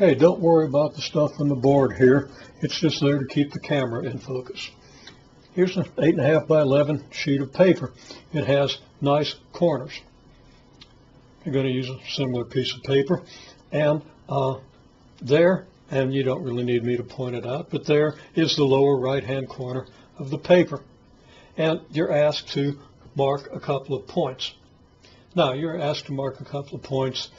Okay, don't worry about the stuff on the board here. It's just there to keep the camera in focus. Here's an 8.5 by 11 sheet of paper. It has nice corners. You're going to use a similar piece of paper. And there, and you don't really need me to point it out, but there is the lower right-hand corner of the paper. And you're asked to mark a couple of points. Now, you're asked to mark a couple of points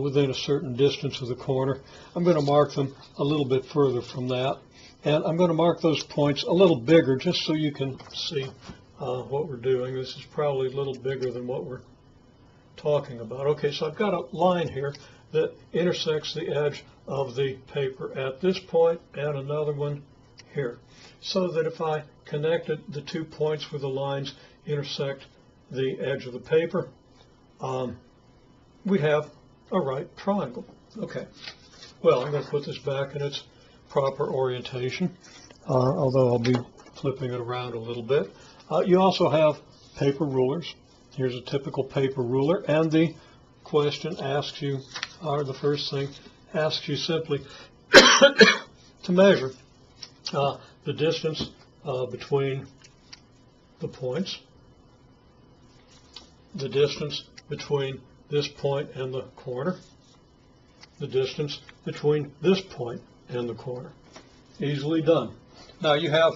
within a certain distance of the corner. I'm going to mark them a little bit further from that. And I'm going to mark those points a little bigger just so you can see what we're doing. This is probably a little bigger than what we're talking about. Okay, so I've got a line here that intersects the edge of the paper at this point and another one here. So that if I connected the 2 points where the lines intersect the edge of the paper, we have a right triangle. Okay, well, I'm going to put this back in its proper orientation, although I'll be flipping it around a little bit. You also have paper rulers. Here's a typical paper ruler, and the question asks you, or the first thing asks you simply to measure the distance between the points, the distance between this point and the corner, the distance between this point and the corner. Easily done. Now you have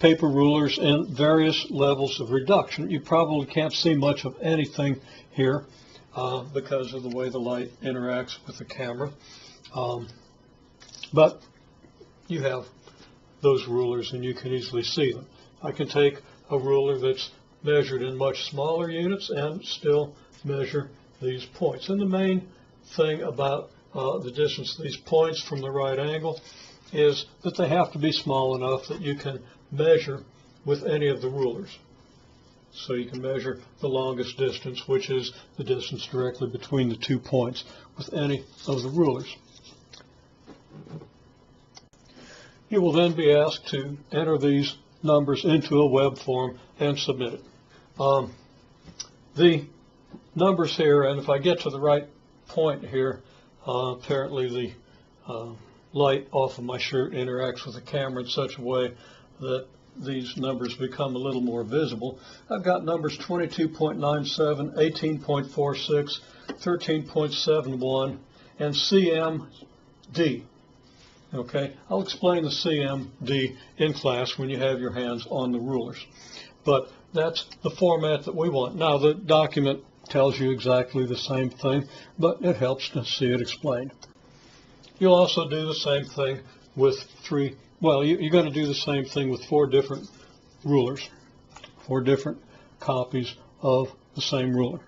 paper rulers in various levels of reduction. You probably can't see much of anything here because of the way the light interacts with the camera. But you have those rulers and you can easily see them. I can take a ruler that's measured in much smaller units and still measure these points. And the main thing about the distance of these points from the right angle is that they have to be small enough that you can measure with any of the rulers. So you can measure the longest distance, which is the distance directly between the 2 points, with any of the rulers. You will then be asked to enter these numbers into a web form and submit it. The numbers here, and if I get to the right point here, apparently the light off of my shirt interacts with the camera in such a way that these numbers become a little more visible. I've got numbers 22.97, 18.46, 13.71, and CMD. Okay, I'll explain the CMD in class when you have your hands on the rulers. But that's the format that we want. Now, the document tells you exactly the same thing, but it helps to see it explained. You'll also do the same thing with you're going to do the same thing with 4 different rulers, 4 different copies of the same ruler.